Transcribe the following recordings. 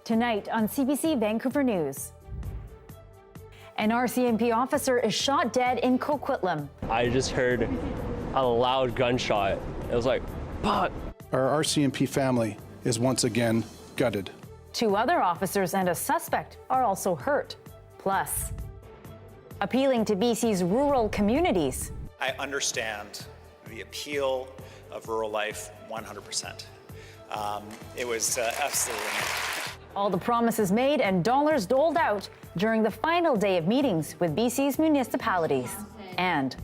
Tonight on CBC Vancouver News. An RCMP officer is shot dead in Coquitlam. I just heard a loud gunshot. It was like, "Pop!" Our RCMP family is once again gutted. 2 other officers and a suspect are also hurt. Plus, appealing to BC's rural communities. I understand the appeal of rural life 100%. It was absolutely amazing. All the promises made and dollars doled out during the final day of meetings with BC's municipalities. And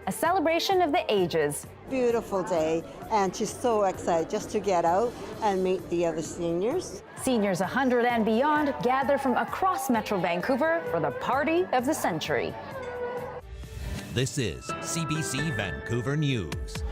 a celebration of the ages. Beautiful day, and she's so excited just to get out and meet the other seniors. Seniors 100 and beyond gather from across Metro Vancouver for the party of the century. This is CBC Vancouver News.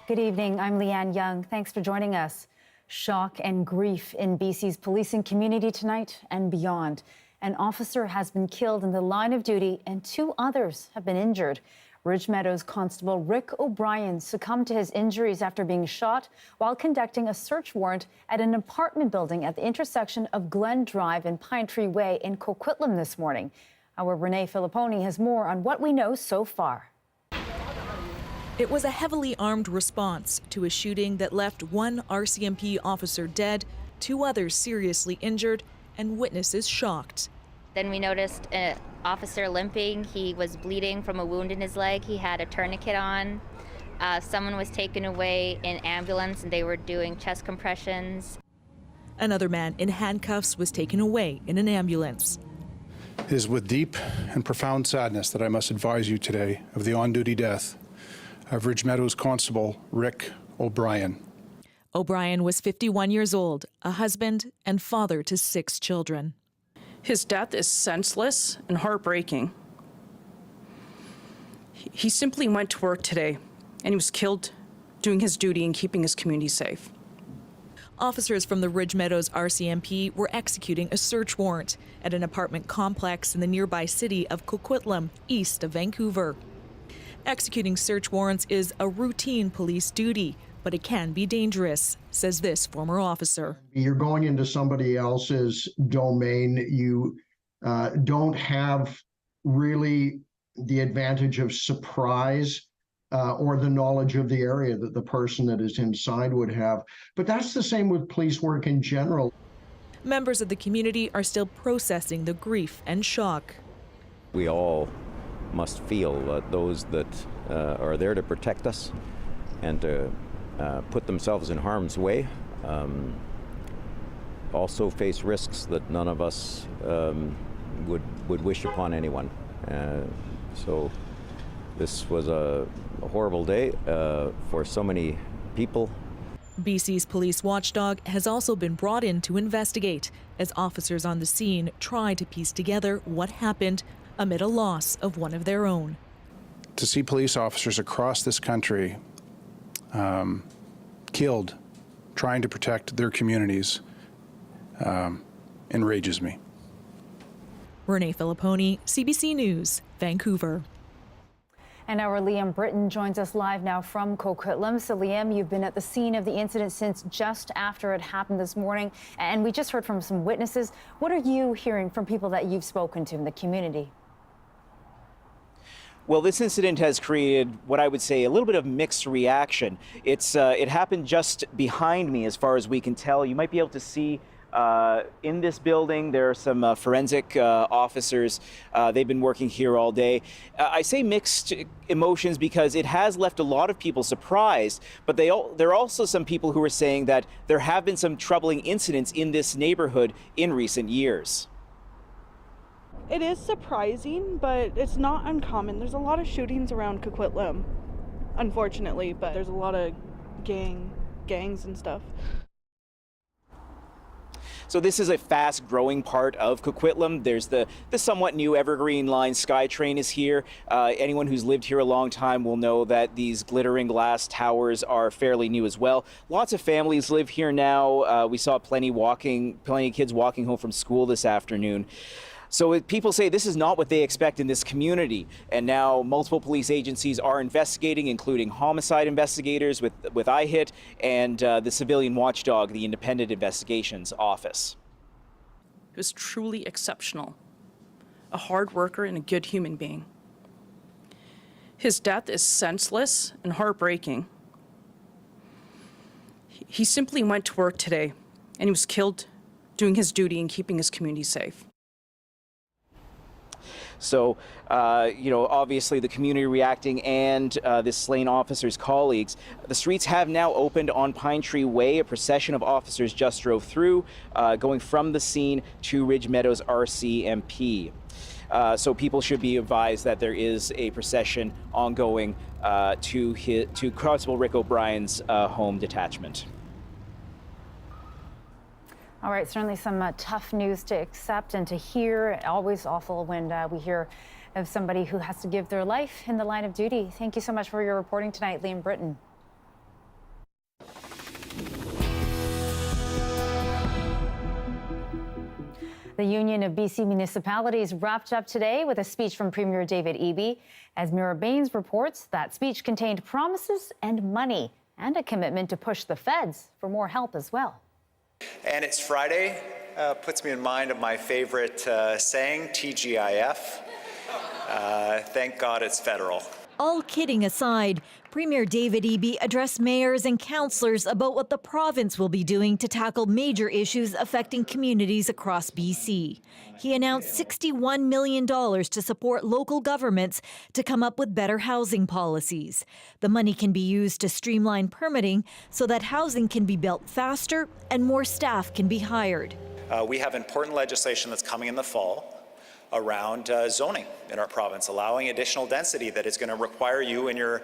Good evening, I'm Lien Yeung. Thanks for joining us. Shock and grief in BC's policing community tonight and beyond. An officer has been killed in the line of duty and 2 others have been injured. Ridge Meadows Constable Rick O'Brien succumbed to his injuries after being shot while conducting a search warrant at an apartment building at the intersection of Glen Drive and Pine Tree Way in Coquitlam this morning. Our Renee Filipponi has more on what we know so far. It was a heavily armed response to a shooting that left 1 RCMP officer dead, 2 others seriously injured, and witnesses shocked. Then we noticed an officer limping. He was bleeding from a wound in his leg. He had a tourniquet on. Someone was taken away in ambulance and they were doing chest compressions. Another man in handcuffs was taken away in an ambulance. It is with deep and profound sadness that I must advise you today of the on-duty death of Ridge Meadows Constable Rick O'Brien. O'Brien was 51 years old, a husband and father to 6 children. His death is senseless and heartbreaking. He simply went to work today and he was killed doing his duty and keeping his community safe. Officers from the Ridge Meadows RCMP were executing a search warrant at an apartment complex in the nearby city of Coquitlam, east of Vancouver. Executing search warrants is a routine police duty, but it can be dangerous, says this former officer. You're going into somebody else's domain. You don't have really the advantage of surprise or the knowledge of the area that the person that is inside would have. But that's the same with police work in general. Members of the community are still processing the grief and shock. We all must feel that those that are there to protect us and to put themselves in harm's way also face risks that none of us would wish upon anyone. So this was a horrible day for so many people. BC's police watchdog has also been brought in to investigate as officers on the scene try to piece together what happened amid a loss of one of their own. To see police officers across this country killed trying to protect their communities enrages me. Renee Filipponi, CBC News, Vancouver. And our Liam Britton joins us live now from Coquitlam. So Liam, you've been at the scene of the incident since just after it happened this morning, and we just heard from some witnesses. What are you hearing from people that you've spoken to in the community? Well, this incident has created what I would say a little bit of mixed reaction. It happened just behind me as far as we can tell. You might be able to see in this building there are some forensic officers. They've been working here all day. I say mixed emotions because it has left a lot of people surprised, but there are also some people who are saying that there have been some troubling incidents in this neighborhood in recent years. It is surprising, but it's not uncommon. There's a lot of shootings around Coquitlam, unfortunately, but there's a lot of gangs and stuff. So this is a fast-growing part of Coquitlam. There's the somewhat new Evergreen Line SkyTrain is here. Anyone who's lived here a long time will know that these glittering glass towers are fairly new as well. Lots of families live here now. We saw plenty of kids walking home from school this afternoon. So people say this is not what they expect in this community, and now multiple police agencies are investigating, including homicide investigators with IHIT and the civilian watchdog, the Independent Investigations Office. He was truly exceptional, a hard worker and a good human being. His death is senseless and heartbreaking. He simply went to work today, and he was killed doing his duty and keeping his community safe. So, obviously the community reacting and this slain officer's colleagues. The streets have now opened on Pine Tree Way. A procession of officers just drove through, going from the scene to Ridge Meadows RCMP. So people should be advised that there is a procession ongoing to Constable Rick O'Brien's home detachment. All right, certainly some tough news to accept and to hear. Always awful when we hear of somebody who has to give their life in the line of duty. Thank you so much for your reporting tonight, Liam Britton. The Union of BC Municipalities wrapped up today with a speech from Premier David Eby. As Mira Baines reports, that speech contained promises and money and a commitment to push the feds for more help as well. And it's Friday, puts me in mind of my favorite saying, TGIF. Thank God it's federal. All kidding aside, Premier David Eby addressed mayors and councillors about what the province will be doing to tackle major issues affecting communities across BC. He announced $61 million to support local governments to come up with better housing policies. The money can be used to streamline permitting so that housing can be built faster and more staff can be hired. We have important legislation that's coming in the fall around zoning in our province, allowing additional density that is going to require you and your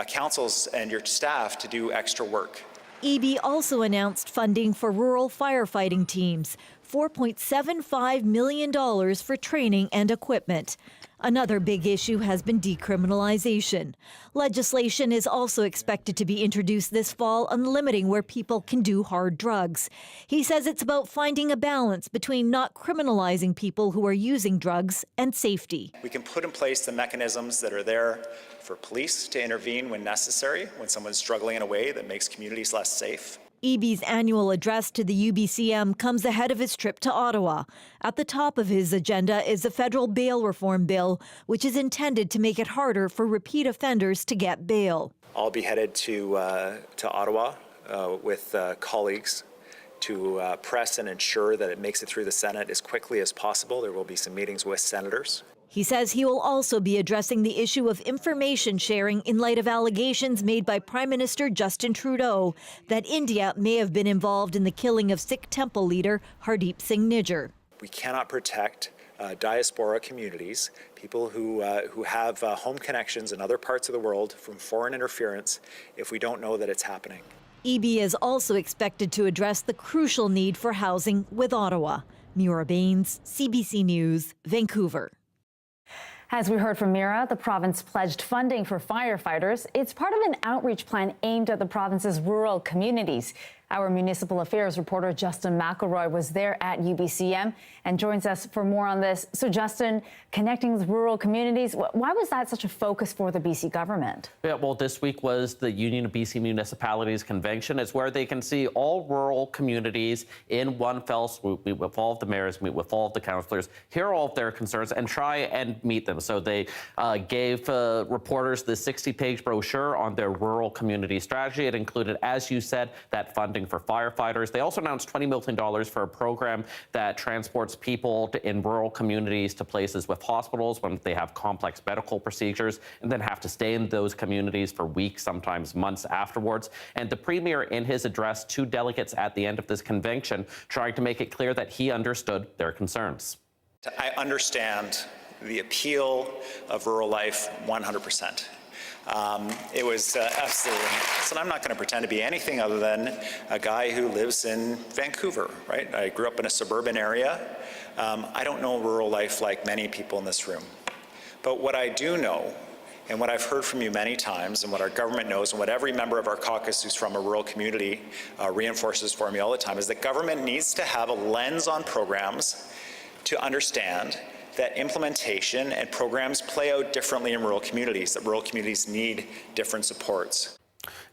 councils and your staff to do extra work. Eby also announced funding for rural firefighting teams, $4.75 million for training and equipment. Another big issue has been decriminalization. Legislation is also expected to be introduced this fall on limiting where people can do hard drugs. He says it's about finding a balance between not criminalizing people who are using drugs and safety. We can put in place the mechanisms that are there for police to intervene when necessary, when someone's struggling in a way that makes communities less safe. Eby's annual address to the UBCM comes ahead of his trip to Ottawa. At the top of his agenda is a federal bail reform bill, which is intended to make it harder for repeat offenders to get bail. I'll be headed to Ottawa with colleagues to press and ensure that it makes it through the Senate as quickly as possible. There will be some meetings with senators. He says he will also be addressing the issue of information sharing in light of allegations made by Prime Minister Justin Trudeau that India may have been involved in the killing of Sikh temple leader Hardeep Singh Nijjar. We cannot protect diaspora communities, people who have home connections in other parts of the world from foreign interference, if we don't know that it's happening. Eby is also expected to address the crucial need for housing with Ottawa. Mira Baines, CBC News, Vancouver. As we heard from Mira, the province pledged funding for firefighters. It's part of an outreach plan aimed at the province's rural communities. Our municipal affairs reporter Justin McElroy was there at UBCM and joins us for more on this. So Justin, connecting with rural communities, why was that such a focus for the BC government? Yeah, well, this week was the Union of BC Municipalities Convention. It's where they can see all rural communities in one fell swoop, meet with all of the mayors, meet with all of the councillors, hear all of their concerns and try and meet them. So they gave reporters the 60-page brochure on their rural community strategy. It included, as you said, that funding for firefighters. They also announced $20 million for a program that transports people in rural communities to places with hospitals when they have complex medical procedures and then have to stay in those communities for weeks, sometimes months afterwards. And the Premier, in his address to delegates at the end of this convention, tried to make it clear that he understood their concerns. I understand the appeal of rural life 100%. It was absolutely, so I'm not going to pretend to be anything other than a guy who lives in Vancouver, right? I grew up in a suburban area. I don't know rural life like many people in this room. But what I do know, and what I've heard from you many times, and what our government knows, and what every member of our caucus who's from a rural community reinforces for me all the time, is that government needs to have a lens on programs to understand that implementation and programs play out differently in rural communities, that rural communities need different supports.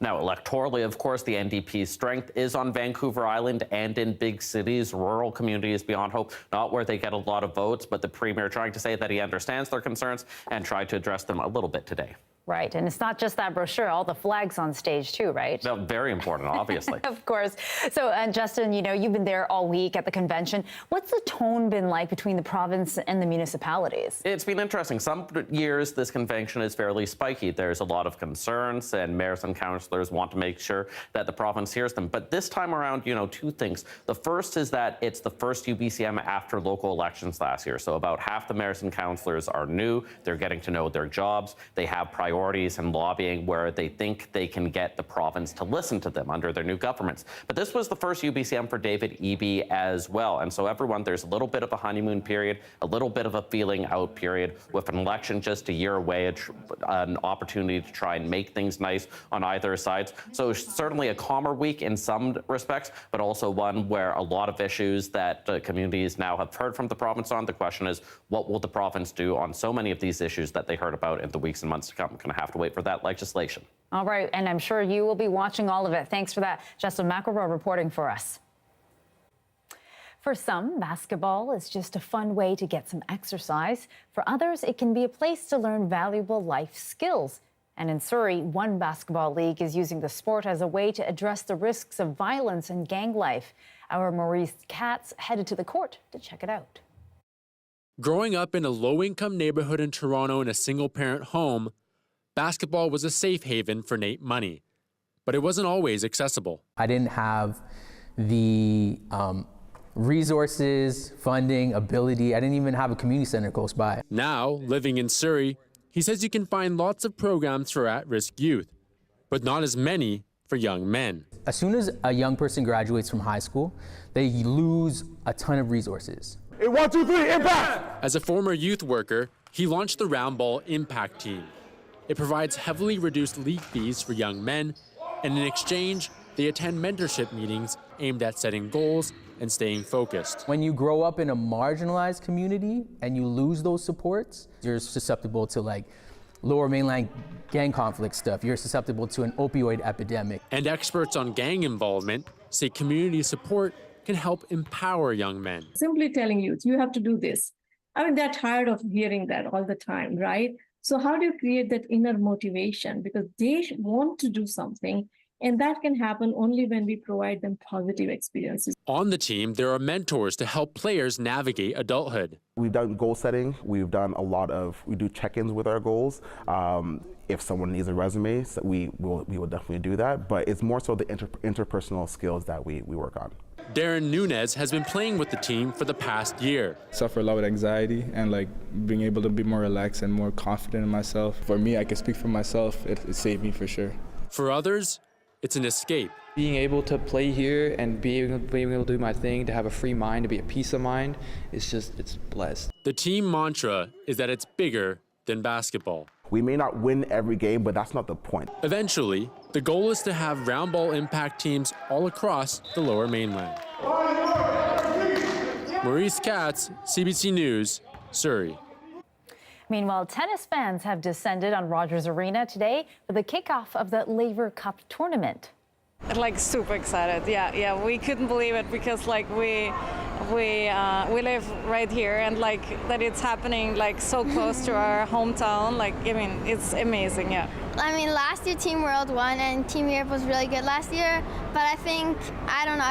Now, electorally, of course, the NDP's strength is on Vancouver Island and in big cities, rural communities beyond hope, not where they get a lot of votes, but the Premier trying to say that he understands their concerns and tried to address them a little bit today. Right, and it's not just that brochure, all the flags on stage too, right? No, very important, obviously. Of course. So, Justin, you know, you've been there all week at the convention. What's the tone been like between the province and the municipalities? It's been interesting. Some years this convention is fairly spiky. There's a lot of concerns, and mayors and councillors want to make sure that the province hears them. But this time around, you know, two things. The first is that it's the first UBCM after local elections last year. So about half the mayors and councillors are new. They're getting to know their jobs. They have priorities and lobbying where they think they can get the province to listen to them under their new governments. But this was the first UBCM for David Eby as well. And so everyone, there's a little bit of a honeymoon period, a little bit of a feeling out period with an election just a year away, an opportunity to try and make things nice on either sides. So certainly a calmer week in some respects, but also one where a lot of issues that communities now have heard from the province on. The question is, what will the province do on so many of these issues that they heard about in the weeks and months to come? Going to have to wait for that legislation. All right, and I'm sure you will be watching all of it. Thanks for that. Justin McElroy reporting for us. For some, basketball is just a fun way to get some exercise. For others, it can be a place to learn valuable life skills. And in Surrey, one basketball league is using the sport as a way to address the risks of violence and gang life. Our Maurice Katz headed to the court to check it out. Growing up in a low-income neighborhood in Toronto in a single-parent home, basketball was a safe haven for Nate Money, but it wasn't always accessible. I didn't have the resources, funding, ability. I didn't even have a community center close by. Now, living in Surrey, he says you can find lots of programs for at-risk youth, but not as many for young men. As soon as a young person graduates from high school, they lose a ton of resources. 1, 2, 3, impact! As a former youth worker, he launched the Round Ball Impact Team. It provides heavily reduced league fees for young men, and in exchange, they attend mentorship meetings aimed at setting goals and staying focused. When you grow up in a marginalized community and you lose those supports, you're susceptible to like lower mainland gang conflict stuff. You're susceptible to an opioid epidemic. And experts on gang involvement say community support can help empower young men. Simply telling youth, you have to do this. I mean, they're tired of hearing that all the time, right? So how do you create that inner motivation? Because they want to do something, and that can happen only when we provide them positive experiences. On the team, there are mentors to help players navigate adulthood. We've done goal setting. We've done we do check-ins with our goals. If someone needs a resume, so we will definitely do that. But it's more so the interpersonal skills that we work on. Darren Nunez has been playing with the team for the past year. Suffer a lot with anxiety and like being able to be more relaxed and more confident in myself. For me, I can speak for myself. It saved me for sure. For others, it's an escape. Being able to play here and being able to do my thing, to have a free mind, to be at peace of mind, it's blessed. The team mantra is that it's bigger than basketball. We may not win every game, but that's not the point. Eventually, the goal is to have round ball impact teams all across the Lower Mainland. Maurice Katz, CBC News, Surrey. Meanwhile, tennis fans have descended on Rogers Arena today for the kickoff of the Laver Cup tournament. Like super excited, yeah. We couldn't believe it because like we live right here, and like that it's happening like so close to our hometown. Like I mean, it's amazing, yeah. I mean, last year Team World won, and Team Europe was really good last year. But I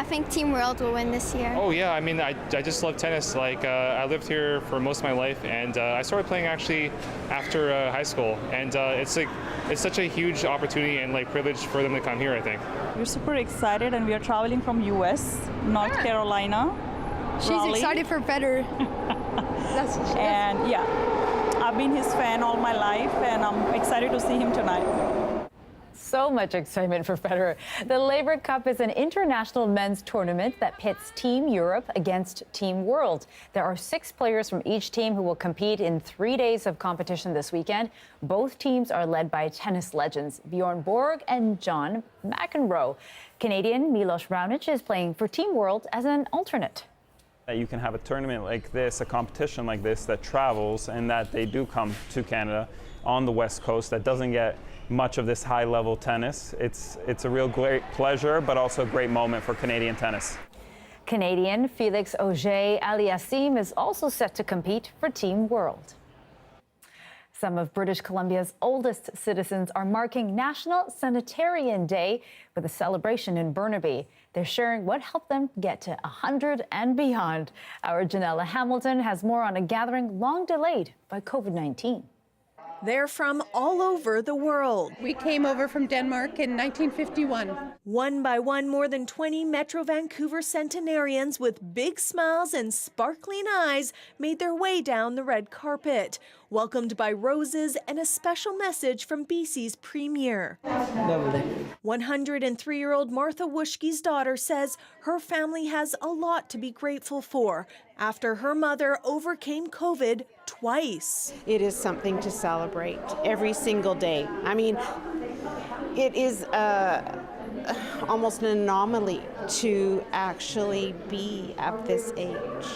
think Team World will win this year. Oh yeah, I mean, I just love tennis. Like I lived here for most of my life, and I started playing actually after high school, and it's such a huge opportunity and like privilege for them to come here, I think. We're super excited, and we are traveling from US, North Carolina. She's Raleigh. excited for Federer. And yeah, I've been his fan all my life, and I'm excited to see him tonight. So much excitement for Federer. The Laver Cup is an international men's tournament that pits Team Europe against Team World. There are 6 players from each team who will compete in 3 days of competition this weekend. Both teams are led by tennis legends Bjorn Borg and John McEnroe. Canadian Milos Raonic is playing for Team World as an alternate. You can have a tournament like this, a competition like this that travels and that they do come to Canada on the West Coast that doesn't get much of this high-level tennis. It's a real great pleasure, but also a great moment for Canadian tennis. Canadian Felix Auger-Aliassime is also set to compete for Team World. Some of British Columbia's oldest citizens are marking National Centenarian Day with a celebration in Burnaby. They're sharing what helped them get to 100 and beyond. Our Janella Hamilton has more on a gathering long delayed by COVID-19. They're from all over the world. We came over from Denmark in 1951. One by one, more than 20 Metro Vancouver centenarians with big smiles and sparkling eyes made their way down the red carpet, welcomed by roses and a special message from BC's Premier. Lovely. 103-year-old Martha Wuschke's daughter says her family has a lot to be grateful for after her mother overcame COVID twice. It is something to celebrate every single day. I mean, it is almost an anomaly to actually be at this age.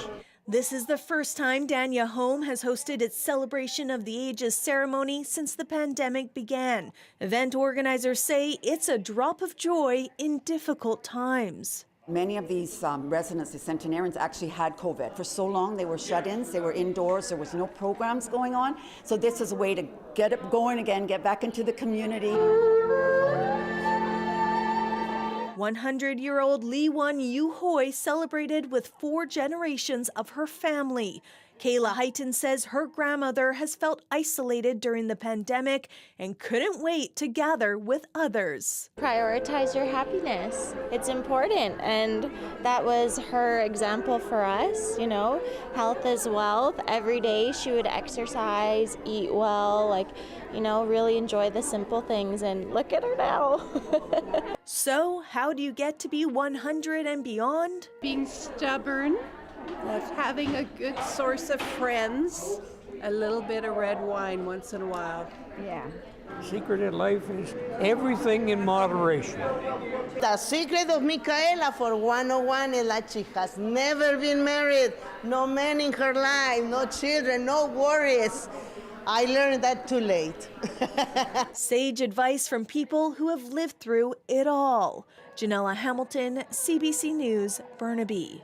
This is the first time Dania Home has hosted its Celebration of the Ages ceremony since the pandemic began. Event organizers say it's a drop of joy in difficult times. Many of these residents, the centenarians, actually had COVID. For so long, they were shut-ins, they were indoors, there was no programs going on. So this is a way to get it going again, get back into the community. 100-year-old Lien Yeung celebrated with 4 generations of her family. Kayla Heighton says her grandmother has felt isolated during the pandemic and couldn't wait to gather with others. Prioritize your happiness. It's important, and that was her example for us, you know. Health is wealth. Every day she would exercise, eat well, like, you know, really enjoy the simple things, and look at her now. So, how do you get to be 100 and beyond? Being stubborn, having a good source of friends, a little bit of red wine once in a while. Yeah. Secret in life is everything in moderation. The secret of Micaela for 101 is that she has never been married, no man in her life, no children, no worries. I learned that too late. Sage advice from people who have lived through it all. Janella Hamilton, CBC News, Burnaby.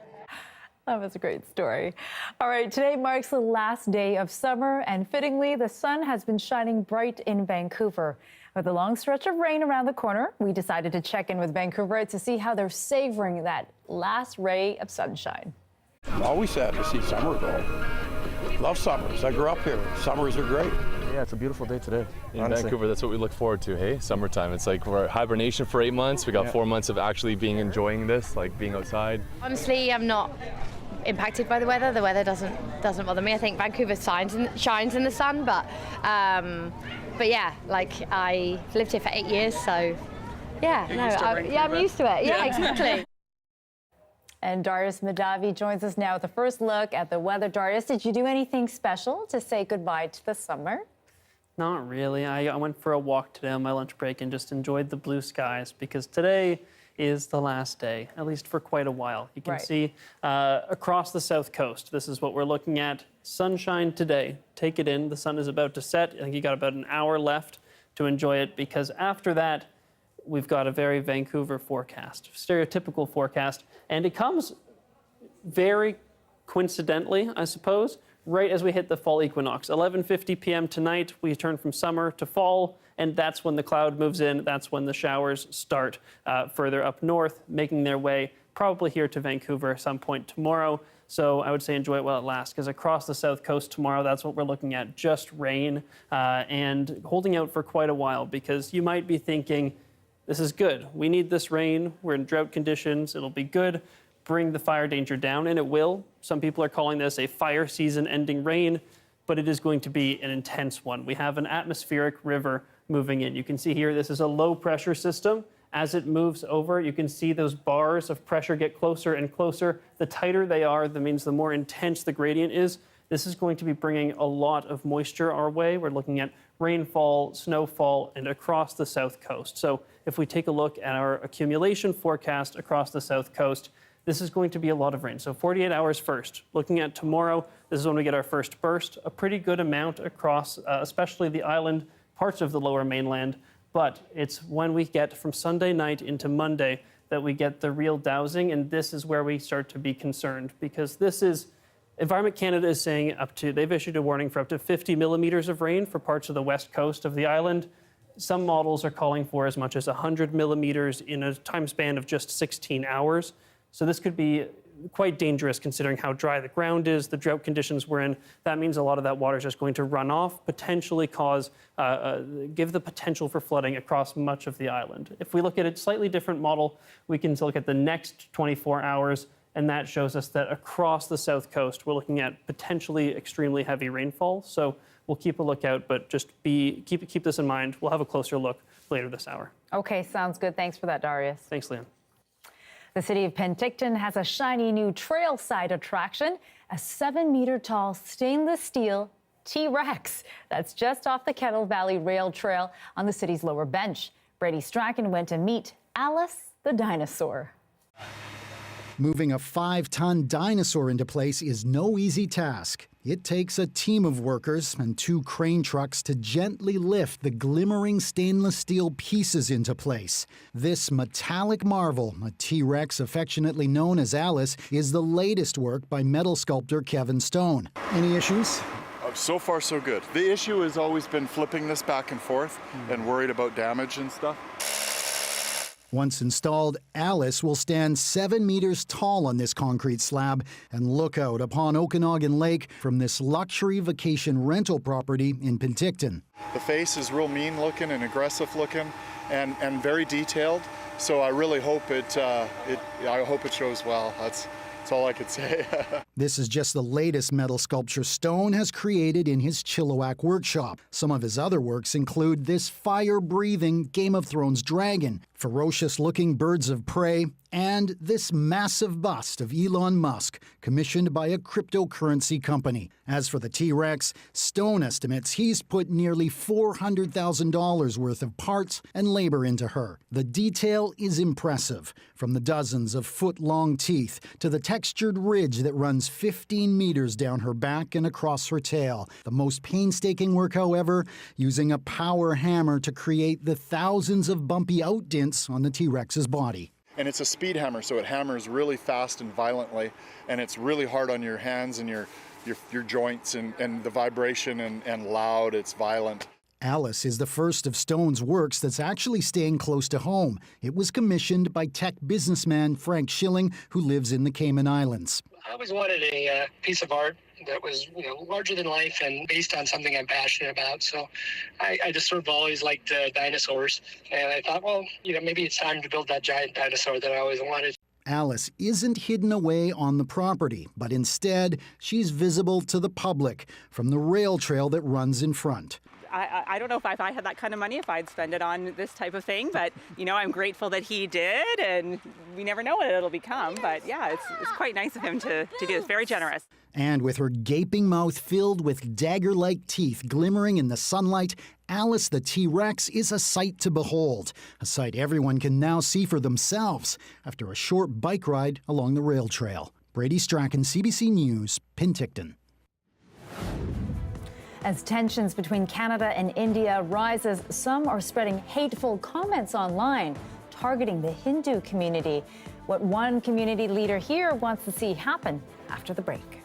That was a great story. All right, today marks the last day of summer, and fittingly, the sun has been shining bright in Vancouver. With a long stretch of rain around the corner, we decided to check in with Vancouverites to see how they're savoring that last ray of sunshine. I'm always sad to see summer go. Love summers. I grew up here. Summers are great. Yeah, it's a beautiful day today. In Vancouver, that's what we look forward to, hey? Summertime. It's like we're hibernation for 8 months. We got 4 months of actually enjoying this, like being outside. Honestly, I'm not impacted by the weather. The weather doesn't bother me. I think Vancouver shines in the sun, but yeah, like I've lived here for 8 years, so yeah, I'm used to it. Yeah, exactly. And Darius Madavi joins us now with the first look at the weather. Darius, did you do anything special to say goodbye to the summer? Not really. I went for a walk today on my lunch break and just enjoyed the blue skies, because today is the last day, at least for quite a while. You can see across the south coast, this is what we're looking at. Sunshine today. Take it in. The sun is about to set. I think you got about an hour left to enjoy it, because after that, we've got a very Vancouver forecast, stereotypical forecast, and it comes very coincidentally, I suppose, right as we hit the fall equinox. 11:50 p.m. tonight, we turn from summer to fall, and that's when the cloud moves in. That's when the showers start further up north, making their way probably here to Vancouver at some point tomorrow. So I would say enjoy it while it lasts, because across the south coast tomorrow, that's what we're looking at, just rain and holding out for quite a while, because you might be thinking, this is good. We need this rain. We're in drought conditions. It'll be good. Bring the fire danger down, and it will. Some people are calling this a fire season ending rain, but it is going to be an intense one. We have an atmospheric river moving in. You can see here, this is a low pressure system. As it moves over, you can see those bars of pressure get closer and closer. The tighter they are, that means the more intense the gradient is. This is going to be bringing a lot of moisture our way. We're looking at rainfall, snowfall, and across the south coast. So if we take a look at our accumulation forecast across the south coast, this is going to be a lot of rain. So 48 hours first. Looking at tomorrow, this is when we get our first burst, a pretty good amount across, especially the island, parts of the lower mainland. But it's when we get from Sunday night into Monday that we get the real dousing, and this is where we start to be concerned, because this is, Environment Canada is saying they've issued a warning for up to 50 millimeters of rain for parts of the west coast of the island. Some models are calling for as much as 100 millimeters in a time span of just 16 hours. So this could be quite dangerous considering how dry the ground is, the drought conditions we're in. That means a lot of that water is just going to run off, potentially give the potential for flooding across much of the island. If we look at a slightly different model, we can look at the next 24 hours, and that shows us that across the south coast, we're looking at potentially extremely heavy rainfall. So we'll keep a lookout, but just keep this in mind. We'll have a closer look later this hour. Okay, sounds good. Thanks for that, Darius. Thanks, Leanne. The city of Penticton has a shiny new trailside attraction, a 7-meter-tall stainless steel T-Rex that's just off the Kettle Valley Rail Trail on the city's lower bench. Brady Strachan went to meet Alice the dinosaur. Moving a 5-ton dinosaur into place is no easy task. It takes a team of workers and 2 crane trucks to gently lift the glimmering stainless steel pieces into place. This metallic marvel, a T-Rex affectionately known as Alice, is the latest work by metal sculptor Kevin Stone. Any issues? So far, so good. The issue has always been flipping this back and forth and worried about damage and stuff. Once installed, Alice will stand 7 meters tall on this concrete slab and look out upon Okanagan Lake from this luxury vacation rental property in Penticton. The face is real mean looking and aggressive looking and very detailed. So I really hope it shows well. That's all I could say. This is just the latest metal sculpture Stone has created in his Chilliwack workshop. Some of his other works include this fire-breathing Game of Thrones dragon, ferocious-looking birds of prey, and this massive bust of Elon Musk, commissioned by a cryptocurrency company. As for the T-Rex, Stone estimates he's put nearly $400,000 worth of parts and labor into her. The detail is impressive, from the dozens of foot-long teeth to the textured ridge that runs 15 meters down her back and across her tail. The most painstaking work, however, using a power hammer to create the thousands of bumpy outdents on the T-Rex's body. And it's a speed hammer, so it hammers really fast and violently, and it's really hard on your hands and your joints, and the vibration and loud, it's violent. Alice is the first of Stone's works that's actually staying close to home. It was commissioned by tech businessman Frank Schilling, who lives in the Cayman Islands. I always wanted a piece of art that was, larger than life and based on something I'm passionate about. So I just sort of always liked dinosaurs. And I thought, well, maybe it's time to build that giant dinosaur that I always wanted. Alice isn't hidden away on the property, but instead, she's visible to the public from the rail trail that runs in front. I don't know if I had that kind of money, if I'd spend it on this type of thing, but, I'm grateful that he did, and we never know what it'll become. But, yeah, it's quite nice of him to do this. Very generous. And with her gaping mouth filled with dagger-like teeth glimmering in the sunlight, Alice the T-Rex is a sight to behold, a sight everyone can now see for themselves after a short bike ride along the rail trail. Brady Strachan, CBC News, Penticton. As tensions between Canada and India rises, some are spreading hateful comments online, targeting the Hindu community. What one community leader here wants to see happen after the break.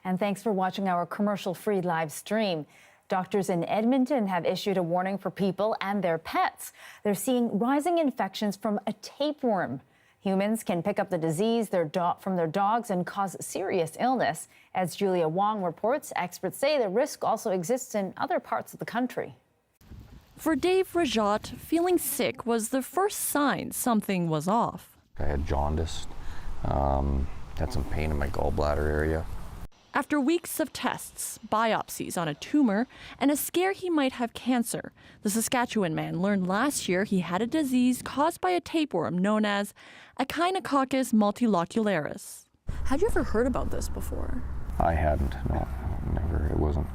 And thanks for watching our commercial-free live stream. Doctors in Edmonton have issued a warning for people and their pets. They're seeing rising infections from a tapeworm. Humans can pick up the disease from their dogs and cause serious illness. As Julia Wong reports, experts say the risk also exists in other parts of the country. For Dave Rajat, feeling sick was the first sign something was off. I had jaundice, had some pain in my gallbladder area. After weeks of tests, biopsies on a tumor, and a scare he might have cancer, the Saskatchewan man learned last year he had a disease caused by a tapeworm known as Echinococcus multilocularis. Had you ever heard about this before? I hadn't, no, never. It wasn't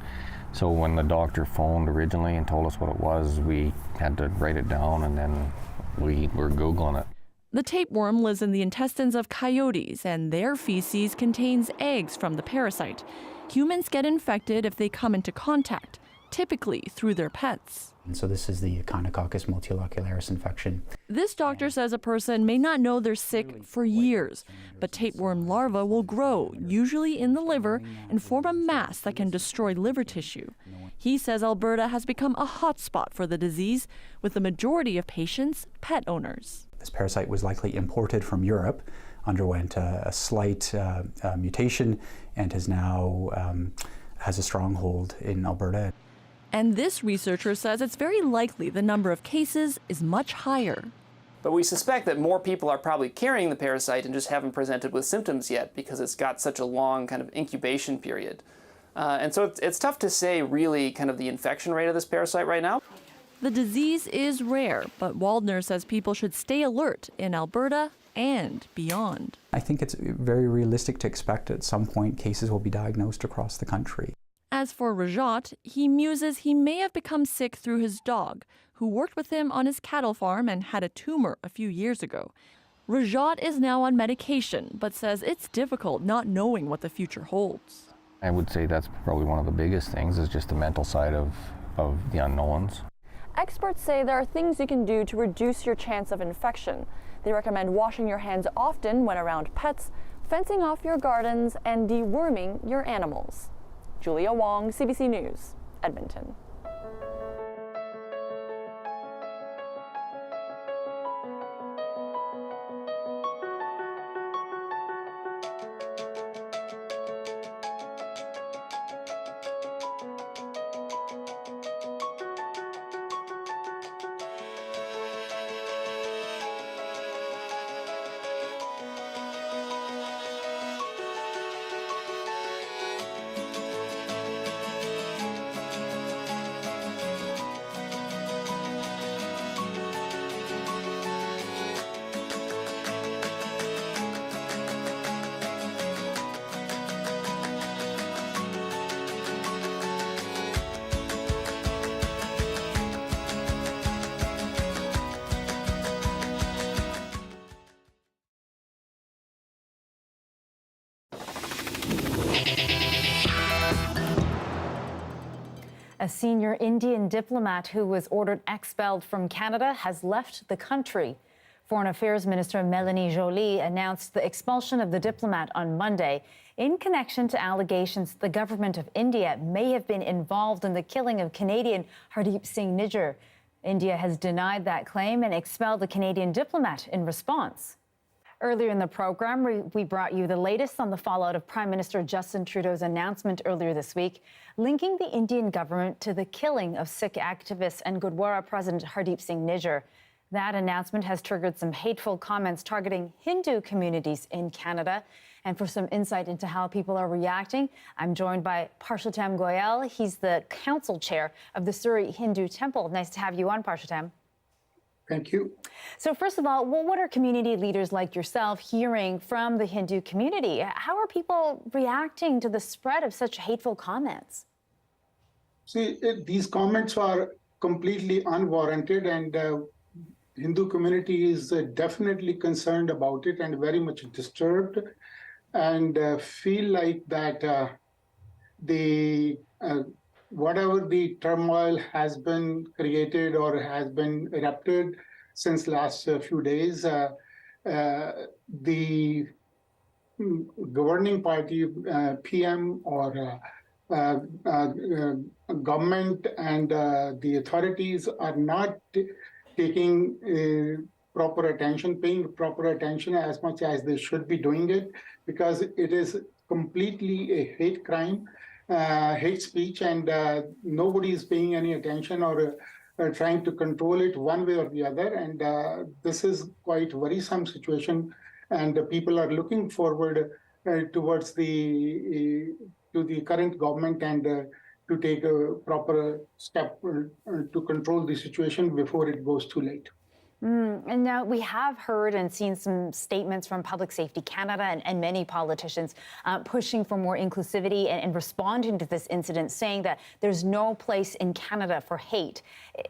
So when the doctor phoned originally and told us what it was, we had to write it down, and then we were Googling it. The tapeworm lives in the intestines of coyotes, and their feces contains eggs from the parasite. Humans get infected if they come into contact, typically through their pets. And so this is the Echinococcus multilocularis infection. This doctor says a person may not know they're sick for years, but tapeworm larvae will grow, usually in the liver, and form a mass that can destroy liver tissue. He says Alberta has become a hotspot for the disease, with the majority of patients pet owners. This parasite was likely imported from Europe, underwent a slight mutation, and has now has a stronghold in Alberta. And this researcher says it's very likely the number of cases is much higher. But we suspect that more people are probably carrying the parasite and just haven't presented with symptoms yet because it's got such a long kind of incubation period. And so it's tough to say really kind of the infection rate of this parasite right now. The disease is rare, but Waldner says people should stay alert in Alberta and beyond. I think it's very realistic to expect at some point cases will be diagnosed across the country. As for Rajat, he muses he may have become sick through his dog, who worked with him on his cattle farm and had a tumor a few years ago. Rajat is now on medication, but says it's difficult not knowing what the future holds. I would say that's probably one of the biggest things, is just the mental side of the unknowns. Experts say there are things you can do to reduce your chance of infection. They recommend washing your hands often when around pets, fencing off your gardens, and deworming your animals. Julia Wong, CBC News, Edmonton. A senior Indian diplomat who was ordered expelled from Canada has left the country. Foreign Affairs Minister Melanie Joly announced the expulsion of the diplomat on Monday in connection to allegations the government of India may have been involved in the killing of Canadian Hardeep Singh Nijjar. India has denied that claim and expelled the Canadian diplomat in response. Earlier in the program, we brought you the latest on the fallout of Prime Minister Justin Trudeau's announcement earlier this week, linking the Indian government to the killing of Sikh activist and Gurdwara President Hardeep Singh Nijjar. That announcement has triggered some hateful comments targeting Hindu communities in Canada. And for some insight into how people are reacting, I'm joined by Parshottam Goyal. He's the council chair of the Surrey Hindu Temple. Nice to have you on, Parshottam. Thank you. So first of all, what are community leaders like yourself hearing from the Hindu community? How are people reacting to the spread of such hateful comments? See, these comments are completely unwarranted, and Hindu community is definitely concerned about it and very much disturbed, and feel like that whatever the turmoil has been created or has been erupted since last few days, the governing party, PM or government and the authorities are not taking paying proper attention as much as they should be doing it, because it is completely a hate crime. Hate speech, and nobody is paying any attention or trying to control it one way or the other. And this is quite worrisome situation, and people are looking forward towards to the current government and to take a proper step to control the situation before it goes too late. And now we have heard and seen some statements from Public Safety Canada and many politicians pushing for more inclusivity and responding to this incident, saying that there's no place in Canada for hate.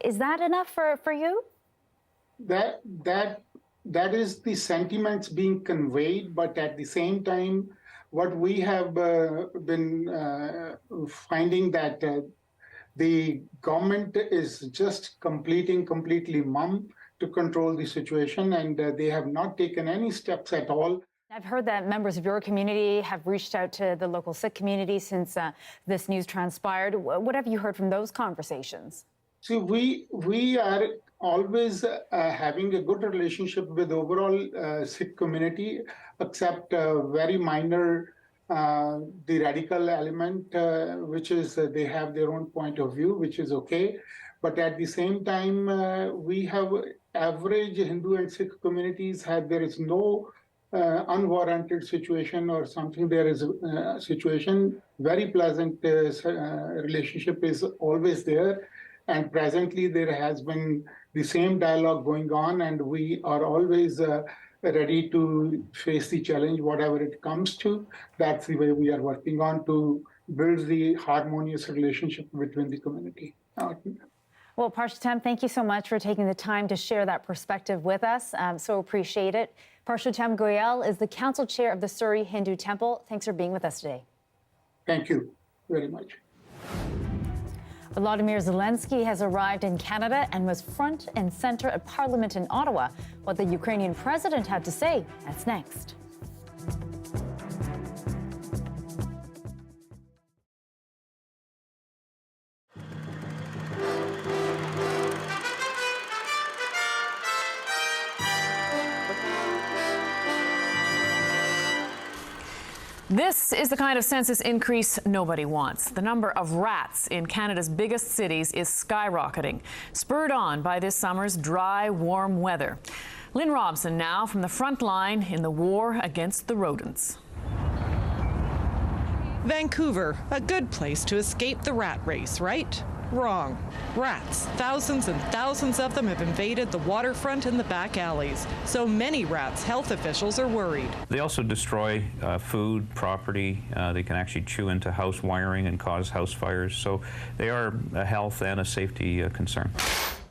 Is that enough for you? That is the sentiments being conveyed, but at the same time, what we have been finding that the government is just completely mum to control the situation, and they have not taken any steps at all. I've heard that members of your community have reached out to the local Sikh community since this news transpired. What have you heard from those conversations? See, we are always having a good relationship with overall Sikh community, except very minor, the radical element, which is they have their own point of view, which is okay. But at the same time, we have average Hindu and Sikh communities there is no unwarranted situation or something. There is a situation, very pleasant relationship is always there. And presently there has been the same dialogue going on, and we are always ready to face the challenge, whatever it comes to. That's the way we are working on to build the harmonious relationship between the community. Well, Parshutam, thank you so much for taking the time to share that perspective with us. So appreciate it. Parshutam Goyal is the council chair of the Surrey Hindu Temple. Thanks for being with us today. Thank you very much. Volodymyr Zelenskyy has arrived in Canada and was front and center at Parliament in Ottawa. What the Ukrainian president had to say, that's next. This is the kind of census increase nobody wants. The number of rats in Canada's biggest cities is skyrocketing, spurred on by this summer's dry, warm weather. Lynn Robson now from the front line in the war against the rodents. Vancouver, a good place to escape the rat race, right? Wrong. Rats, thousands and thousands of them have invaded the waterfront and the back alleys. So many rats, health officials are worried. They also destroy food, property. They can actually chew into house wiring and cause house fires. So they are a health and a safety concern.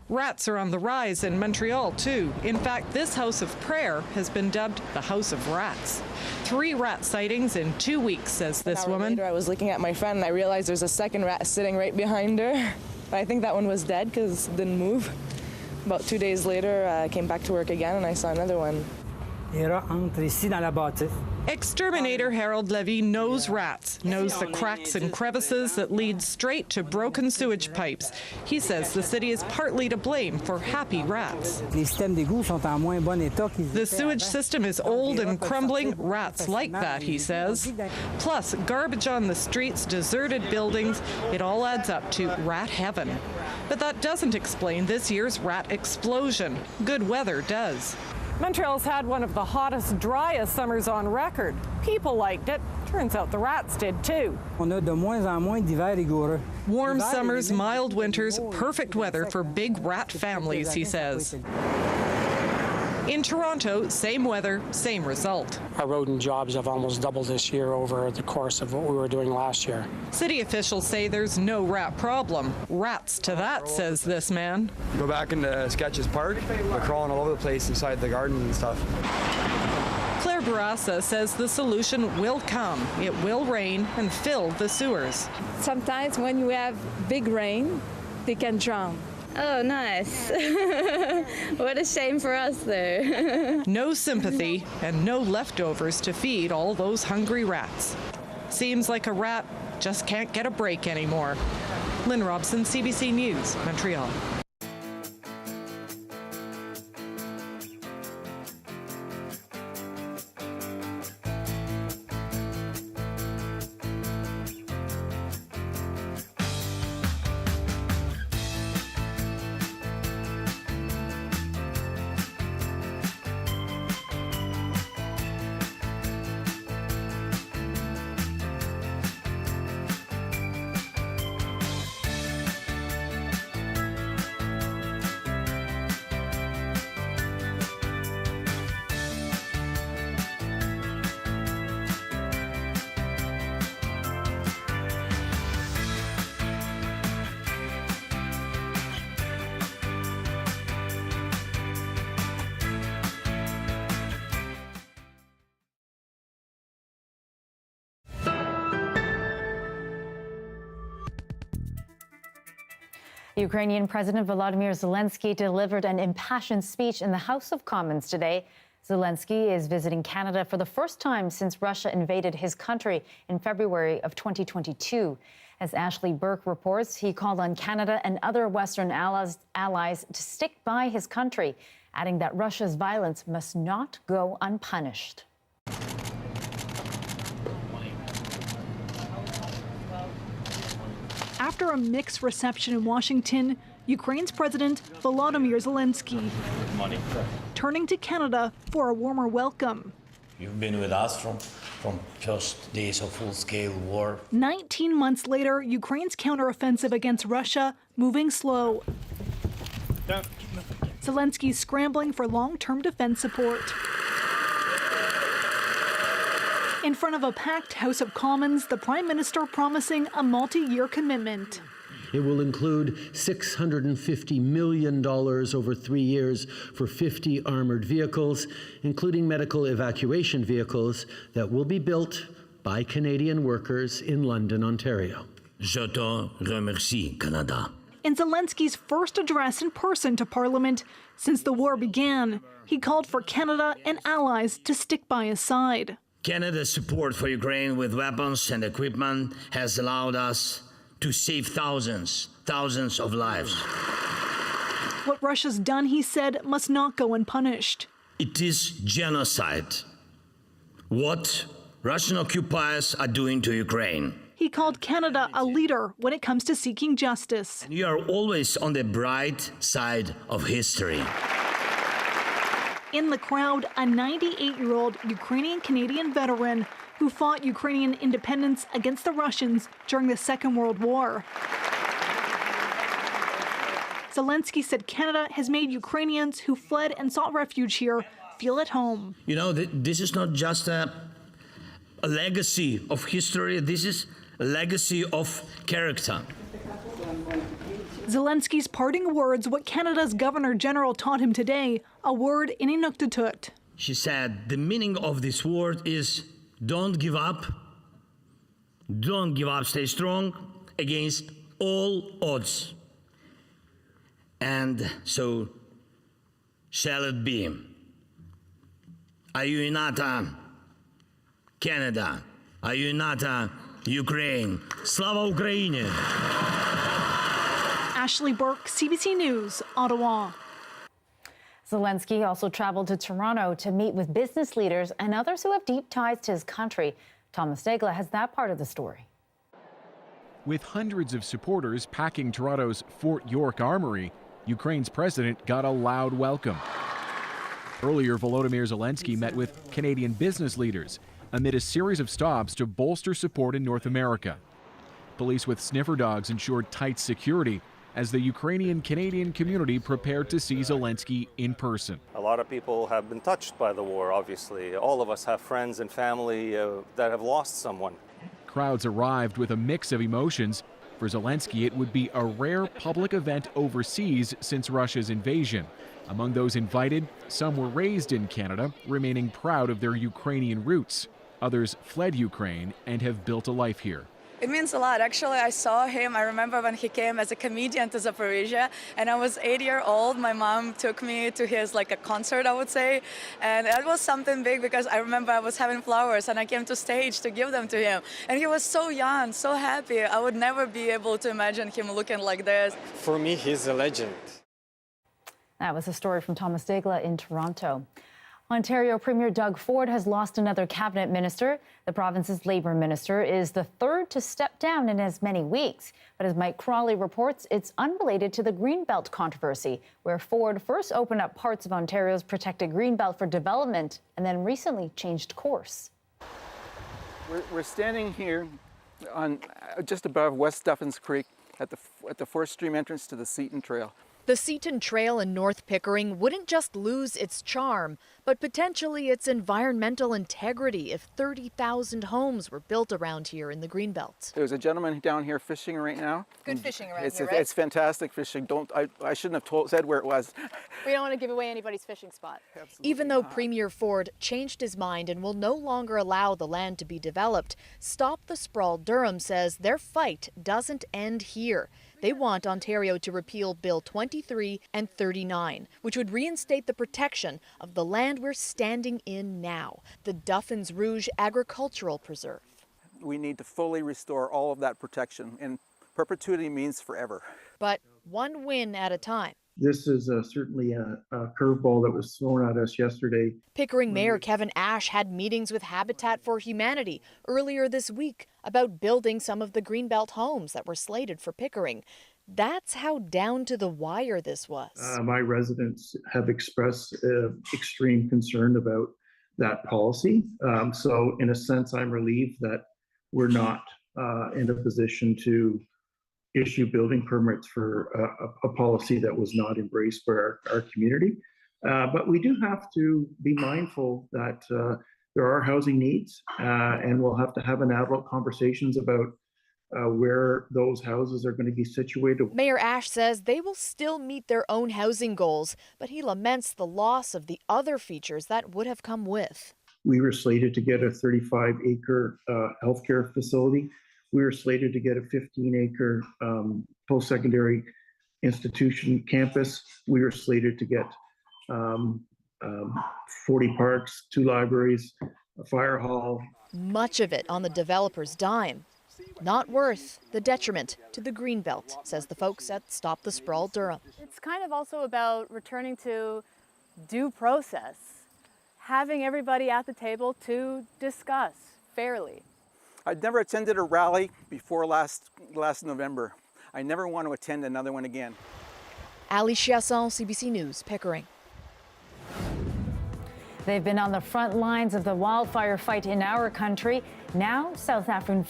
Rats are on the rise in Montreal, too. In fact, this house of prayer has been dubbed the House of Rats. 3 rat sightings in 2 weeks, says this woman. Later, I was looking at my friend and I realized there's a second rat sitting right behind her. I think that one was dead because it didn't move. About 2 days later, I came back to work again and I saw another one. Exterminator Harold Levy knows rats, knows the cracks and crevices that lead straight to broken sewage pipes. He says the city is partly to blame for happy rats. The sewage system is old and crumbling. Rats like that, he says. Plus, garbage on the streets, deserted buildings, it all adds up to rat heaven. But that doesn't explain this year's rat explosion. Good weather does. Montreal's had one of the hottest, driest summers on record. People liked it. Turns out the rats did too. Warm summers, mild winters, perfect weather for big rat families, he says. In Toronto, same weather, same result. Our rodent jobs have almost doubled this year over the course of what we were doing last year. City officials say there's no rat problem. Rats to that, says this man. Go back into Sketches Park, they're crawling all over the place inside the gardens and stuff. Claire Barassa says the solution will come. It will rain and fill the sewers. Sometimes when you have big rain, they can drown. Oh, nice. What a shame for us, though. No sympathy and no leftovers to feed all those hungry rats. Seems like a rat just can't get a break anymore. Lynn Robson, CBC News, Montreal. Ukrainian President Volodymyr Zelenskyy delivered an impassioned speech in the House of Commons today. Zelenskyy is visiting Canada for the first time since Russia invaded his country in February of 2022. As Ashley Burke reports, he called on Canada and other Western allies to stick by his country, adding that Russia's violence must not go unpunished. After a mixed reception in Washington, Ukraine's President Volodymyr Zelenskyy turning to Canada for a warmer welcome. You've been with us from first days of full-scale war. 19 months later, Ukraine's counteroffensive against Russia moving slow. Zelenskyy scrambling for long-term defense support. In front of a packed House of Commons, the Prime Minister promising a multi-year commitment. It will include $650 million over 3 years for 50 armored vehicles, including medical evacuation vehicles that will be built by Canadian workers in London, Ontario. Je te remercie, Canada. In Zelenskyy's first address in person to Parliament since the war began, he called for Canada and allies to stick by his side. Canada's support for Ukraine with weapons and equipment has allowed us to save thousands of lives. What Russia's done, he said, must not go unpunished. It is genocide. What Russian occupiers are doing to Ukraine. He called Canada a leader when it comes to seeking justice. And you are always on the bright side of history. In the crowd, a 98-year-old Ukrainian-Canadian veteran who fought Ukrainian independence against the Russians during the Second World War. Zelenskyy said Canada has made Ukrainians who fled and sought refuge here feel at home. You know, this is not just a legacy of history, this is a legacy of character. Zelenskyy's parting words, what Canada's Governor General taught him today, a word in Inuktitut. She said, the meaning of this word is don't give up, stay strong against all odds. And so shall it be. Ayuinata, Canada, Ayuinata, Ukraine. Slava Ukraini! Ashley Burke, CBC News, Ottawa. Zelenskyy also traveled to Toronto to meet with business leaders and others who have deep ties to his country. Thomas Daigle has that part of the story. With hundreds of supporters packing Toronto's Fort York Armory, Ukraine's president got a loud welcome. Earlier, Volodymyr Zelenskyy met with Canadian business leaders amid a series of stops to bolster support in North America. Police with sniffer dogs ensured tight security as the Ukrainian-Canadian community prepared to see Zelenskyy in person. A lot of people have been touched by the war, obviously. All of us have friends and family that have lost someone. Crowds arrived with a mix of emotions. For Zelenskyy, it would be a rare public event overseas since Russia's invasion. Among those invited, some were raised in Canada, remaining proud of their Ukrainian roots. Others fled Ukraine and have built a life here. It means a lot. Actually, I saw him. I remember when he came as a comedian to Zaporizhia, and I was 8 years old. My mom took me to his a concert, I would say, and that was something big because I remember I was having flowers and I came to stage to give them to him, and he was so young, so happy. I would never be able to imagine him looking like this. For me, he's a legend. That was a story from Thomas Daigle in Toronto. Ontario Premier Doug Ford has lost another cabinet minister. The province's Labour minister is the third to step down in as many weeks. But as Mike Crawley reports, it's unrelated to the Greenbelt controversy, where Ford first opened up parts of Ontario's protected Greenbelt for development and then recently changed course. We're standing here on just above West Duffins Creek at the Fourth Stream entrance to the Seton Trail. The Seton Trail in North Pickering wouldn't just lose its charm, but potentially its environmental integrity if 30,000 homes were built around here in the Greenbelt. There's a gentleman down here fishing right now. Good fishing around here, right? It's fantastic fishing. I shouldn't have said where it was. We don't want to give away anybody's fishing spot. Even though Premier Ford changed his mind and will no longer allow the land to be developed, Stop the Sprawl Durham says their fight doesn't end here. They want Ontario to repeal Bill 23 and 39, which would reinstate the protection of the land we're standing in now, the Duffins Rouge Agricultural Preserve. We need to fully restore all of that protection, and perpetuity means forever. But one win at a time. This is certainly a curveball that was thrown at us yesterday. Pickering Mayor Kevin Ash had meetings with Habitat for Humanity earlier this week about building some of the Greenbelt homes that were slated for Pickering. That's how down to the wire this was. My residents have expressed extreme concern about that policy. So in a sense, I'm relieved that we're not in a position to issue building permits for a policy that was not embraced by our community. But we do have to be mindful that there are housing needs, and we'll have to have an adult conversations about where those houses are going to be situated. Mayor Ash says they will still meet their own housing goals, but he laments the loss of the other features that would have come with. We were slated to get a 35-acre healthcare facility. We were slated to get a 15-acre post-secondary institution campus. We were slated to get 40 parks, 2 libraries, a fire hall. Much of it on the developer's dime. Not worth the detriment to the Greenbelt, says the folks at Stop the Sprawl Durham. It's kind of also about returning to due process, having everybody at the table to discuss fairly. I'd never attended a rally before last November. I never want to attend another one again. Ali Chiasson, CBC News, Pickering. They've been on the front lines of the wildfire fight in our country. Now, South African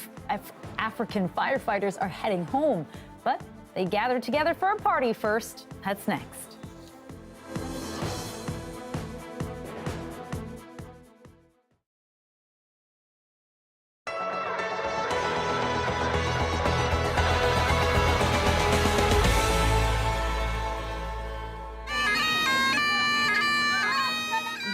firefighters are heading home, but they gathered together for a party first. That's next.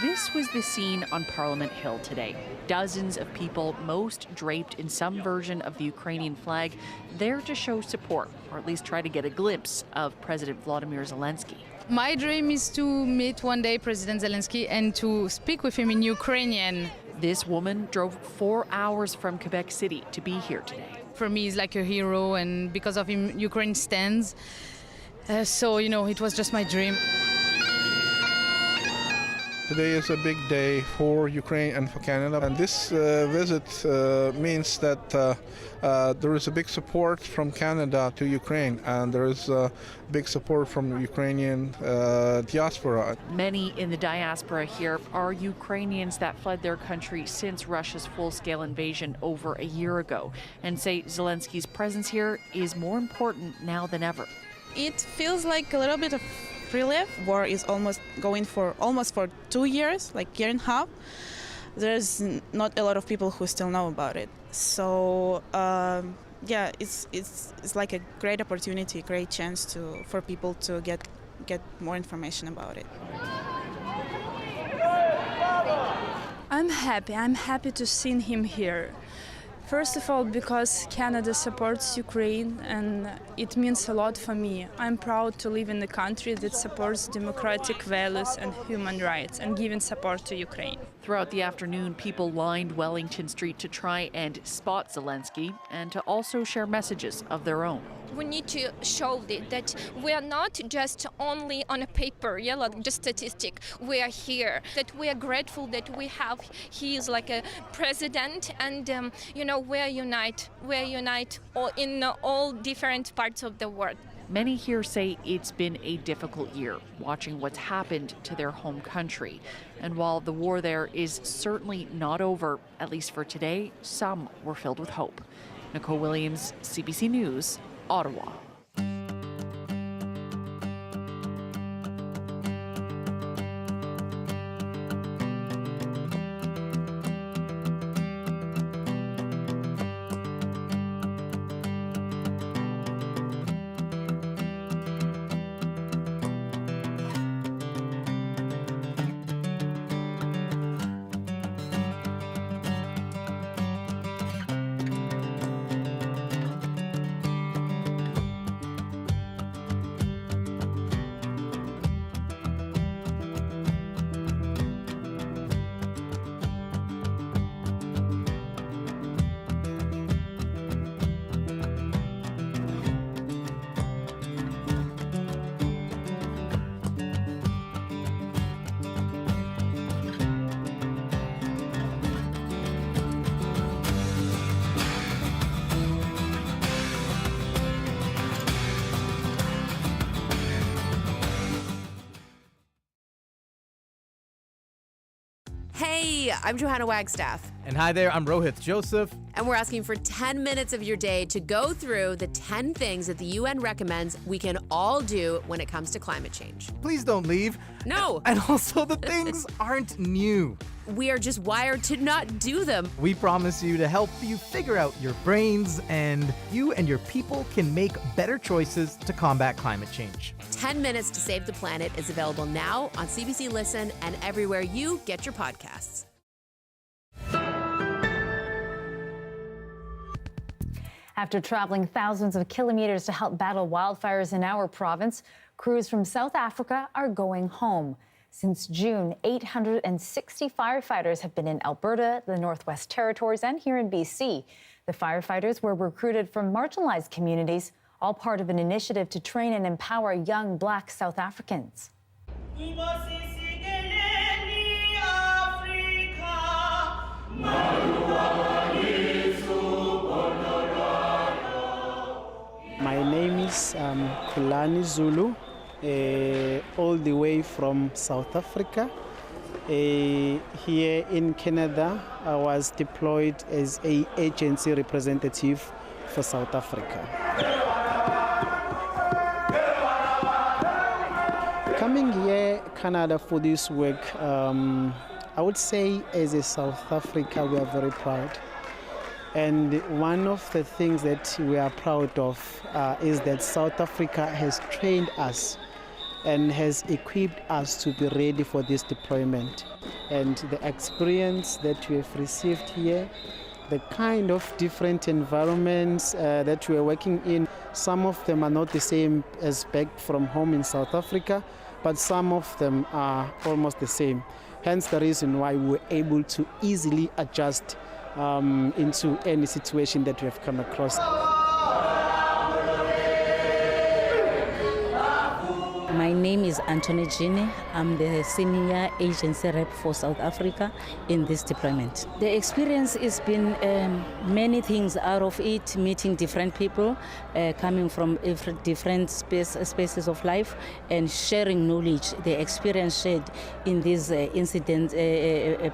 This was the scene on Parliament Hill today. Dozens of people, most draped in some version of the Ukrainian flag, there to show support, or at least try to get a glimpse of President Volodymyr Zelenskyy. My dream is to meet one day President Zelenskyy and to speak with him in Ukrainian. This woman drove 4 hours from Quebec City to be here today. For me, he's like a hero, and because of him, Ukraine stands. So, it was just my dream. Today is a big day for Ukraine and for Canada, and this visit means that there is a big support from Canada to Ukraine, and there is big support from the Ukrainian diaspora. Many in the diaspora here are Ukrainians that fled their country since Russia's full-scale invasion over a year ago, and say Zelenskyy's presence here is more important now than ever. It feels like a little bit of relief. War is almost going for 2 years, like year and a half. There's not a lot of people who still know about it. So yeah, it's like a great opportunity, great chance for people to get more information about it. I'm happy to see him here. First of all, because Canada supports Ukraine, and it means a lot for me. I'm proud to live in a country that supports democratic values and human rights and giving support to Ukraine. Throughout the afternoon, people lined Wellington Street to try and spot Zelenskyy and to also share messages of their own. We need to show that we are not just only on a paper, like just statistic. We are here, that we are grateful that he is like a president, and we unite in all different parts of the world. Many here say it's been a difficult year, watching what's happened to their home country. And while the war there is certainly not over, at least for today, some were filled with hope. Nicole Williams, CBC News, Ottawa. Hey, I'm Johanna Wagstaff. And hi there, I'm Rohith Joseph. And we're asking for 10 minutes of your day to go through the 10 things that the UN recommends we can all do when it comes to climate change. Please don't leave. No. And also, the things aren't new. We are just wired to not do them. We promise you to help you figure out your brains, and you and your people can make better choices to combat climate change. 10 Minutes to Save the Planet is available now on CBC Listen and everywhere you get your podcasts. After traveling thousands of kilometers to help battle wildfires in our province, crews from South Africa are going home. Since June, 860 firefighters have been in Alberta, the Northwest Territories, and here in BC. The firefighters were recruited from marginalized communities, all part of an initiative to train and empower young Black South Africans. My name is Kulani Zulu, all the way from South Africa. Here in Canada, I was deployed as an agency representative for South Africa. Coming here, Canada, for this work, I would say as a South Africa, we are very proud. And one of the things that we are proud of is that South Africa has trained us and has equipped us to be ready for this deployment. And the experience that we have received here, the kind of different environments that we are working in, some of them are not the same as back from home in South Africa, but some of them are almost the same. Hence the reason why we were able to easily adjust into any situation that we have come across. My name is Anthony Gini. I'm the senior agency rep for South Africa in this deployment. The experience has been many things out of it, meeting different people, coming from different spaces of life, and sharing knowledge, the experience shared in these incident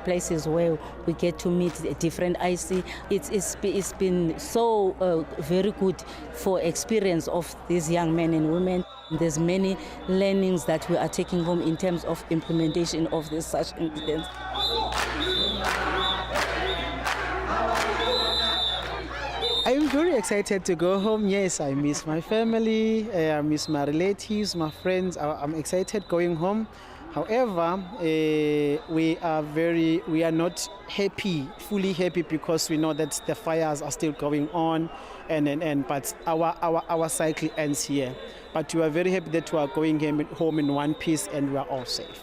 places where we get to meet different IC. It's been so very good for experience of these young men and women. There's many learnings that we are taking home in terms of implementation of such incidents. I'm very excited to go home. Yes, I miss my family, I miss my relatives, my friends. I'm excited going home. However, we are not happy, fully happy, because we know that the fires are still going on, but our cycle ends here. But we are very happy that we are going home in one piece and we are all safe.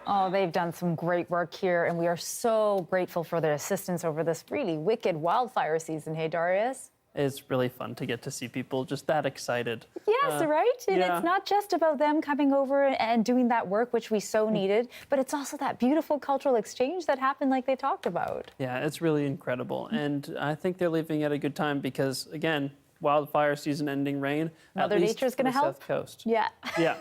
Oh, they've done some great work here, and we are so grateful for their assistance over this really wicked wildfire season. Hey, Darius? It's really fun to get to see people just that excited. Yes, right? And it's not just about them coming over and doing that work, which we so needed, but it's also that beautiful cultural exchange that happened like they talked about. Yeah, it's really incredible. And I think they're leaving at a good time because, again, wildfire season ending rain. Mother Nature's going to help. South Coast. Yeah. Yeah.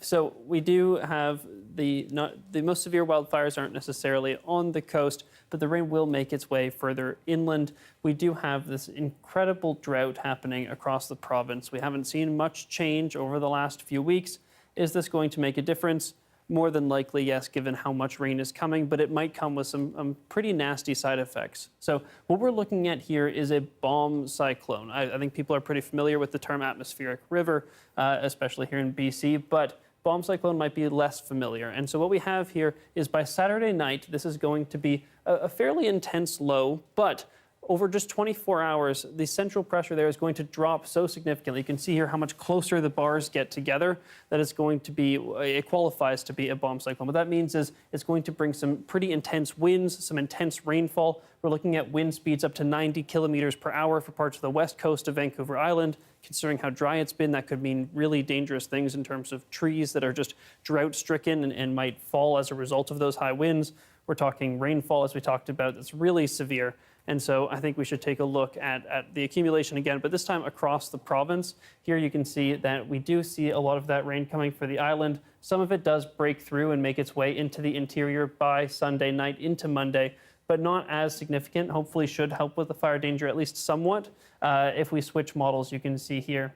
So we do have the most severe wildfires aren't necessarily on the coast, but the rain will make its way further inland. We do have this incredible drought happening across the province. We haven't seen much change over the last few weeks. Is this going to make a difference? More than likely, yes, given how much rain is coming, but it might come with some pretty nasty side effects. So what we're looking at here is a bomb cyclone. I think people are pretty familiar with the term atmospheric river, especially here in BC, but bomb cyclone might be less familiar. And so what we have here is by Saturday night, this is going to be a fairly intense low, but over just 24 hours, the central pressure there is going to drop so significantly. You can see here how much closer the bars get together that it's going to be, it qualifies to be a bomb cyclone. What that means is it's going to bring some pretty intense winds, some intense rainfall. We're looking at wind speeds up to 90 kilometers per hour for parts of the west coast of Vancouver Island. Considering how dry it's been, that could mean really dangerous things in terms of trees that are just drought-stricken and might fall as a result of those high winds. We're talking rainfall, as we talked about, that's really severe. And so I think we should take a look at the accumulation again, but this time across the province. Here you can see that we do see a lot of that rain coming for the island. Some of it does break through and make its way into the interior by Sunday night into Monday, but not as significant. Hopefully should help with the fire danger at least somewhat. If we switch models, you can see here.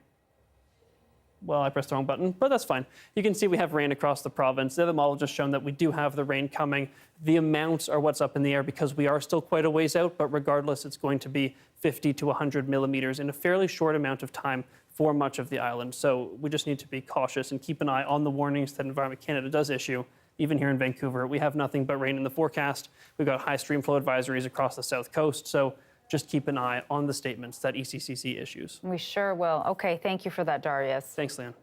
Well, I pressed the wrong button, but that's fine. You can see we have rain across the province. The other model just shown that we do have the rain coming. The amounts are what's up in the air because we are still quite a ways out, but regardless, it's going to be 50 to 100 millimeters in a fairly short amount of time for much of the island. So we just need to be cautious and keep an eye on the warnings that Environment Canada does issue. Even here in Vancouver, we have nothing but rain in the forecast. We've got high stream flow advisories across the south coast. So just keep an eye on the statements that ECCC issues. We sure will. Okay, thank you for that, Darius. Thanks, Leanne.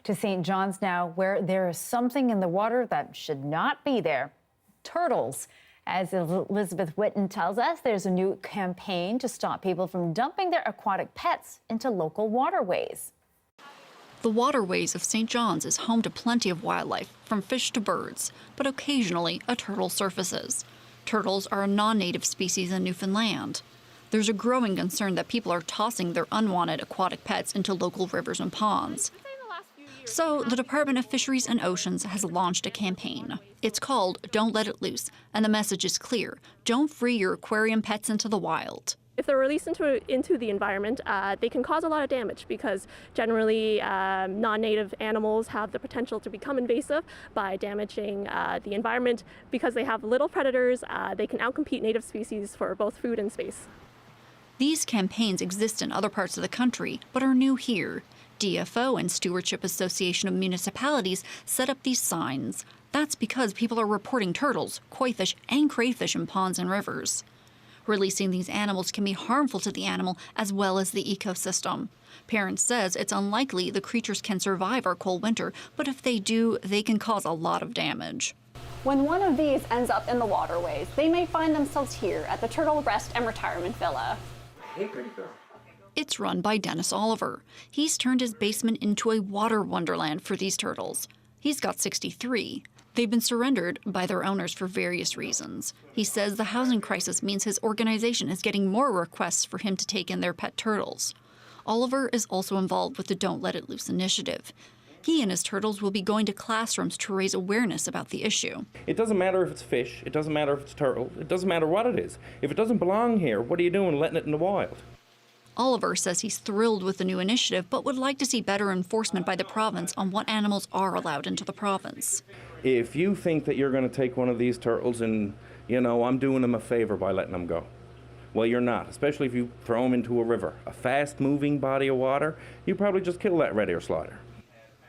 To St. John's now, where there is something in the water that should not be there. Turtles. As Elizabeth Whitten tells us, there's a new campaign to stop people from dumping their aquatic pets into local waterways. The waterways of St. John's is home to plenty of wildlife, from fish to birds, but occasionally a turtle surfaces. Turtles are a non-native species in Newfoundland. There's a growing concern that people are tossing their unwanted aquatic pets into local rivers and ponds. So the Department of Fisheries and Oceans has launched a campaign. It's called Don't Let It Loose, and the message is clear. Don't free your aquarium pets into the wild. If they're released into the environment, they can cause a lot of damage because generally non-native animals have the potential to become invasive by damaging the environment. Because they have little predators, they can outcompete native species for both food and space. These campaigns exist in other parts of the country, but are new here. DFO and Stewardship Association of Municipalities set up these signs. That's because people are reporting turtles, koi fish, and crayfish in ponds and rivers. Releasing these animals can be harmful to the animal as well as the ecosystem. Parents says it's unlikely the creatures can survive our cold winter, but if they do, they can cause a lot of damage. When one of these ends up in the waterways, they may find themselves here at the Turtle Rest and Retirement Villa. Hey, pretty girl. It's run by Dennis Oliver. He's turned his basement into a water wonderland for these turtles. He's got 63. They've been surrendered by their owners for various reasons. He says the housing crisis means his organization is getting more requests for him to take in their pet turtles. Oliver is also involved with the Don't Let It Loose initiative. He and his turtles will be going to classrooms to raise awareness about the issue. It doesn't matter if it's fish, it doesn't matter if it's turtle, it doesn't matter what it is. If it doesn't belong here, what are you doing letting it in the wild? Oliver says he's thrilled with the new initiative, but would like to see better enforcement by the province on what animals are allowed into the province. If you think that you're going to take one of these turtles and, I'm doing them a favor by letting them go, well, you're not, especially if you throw them into a river. A fast-moving body of water, you probably just kill that red ear slider.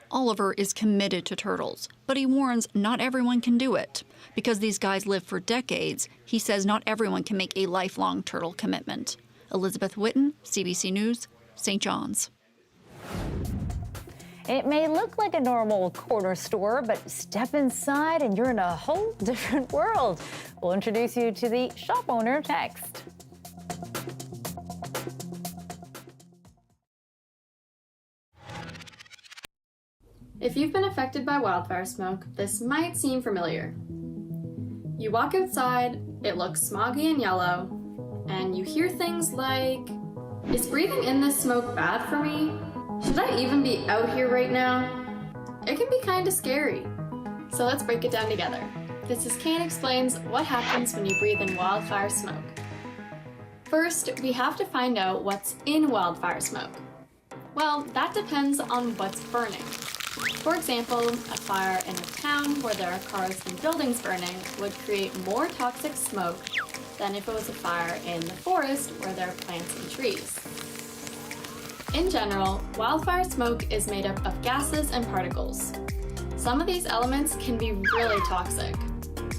Oliver is committed to turtles, but he warns not everyone can do it. Because these guys live for decades, he says not everyone can make a lifelong turtle commitment. Elizabeth Whitten, CBC News, St. John's. It may look like a normal corner store, but step inside and you're in a whole different world. We'll introduce you to the shop owner next. If you've been affected by wildfire smoke, this might seem familiar. You walk outside, it looks smoggy and yellow, and you hear things like, "Is breathing in this smoke bad for me? Should I even be out here right now?" It can be kind of scary. So let's break it down together. This is Kane Explains what happens when you breathe in wildfire smoke. First, we have to find out what's in wildfire smoke. Well, that depends on what's burning. For example, a fire in a town where there are cars and buildings burning would create more toxic smoke than if it was a fire in the forest where there are plants and trees. In general, wildfire smoke is made up of gases and particles. Some of these elements can be really toxic.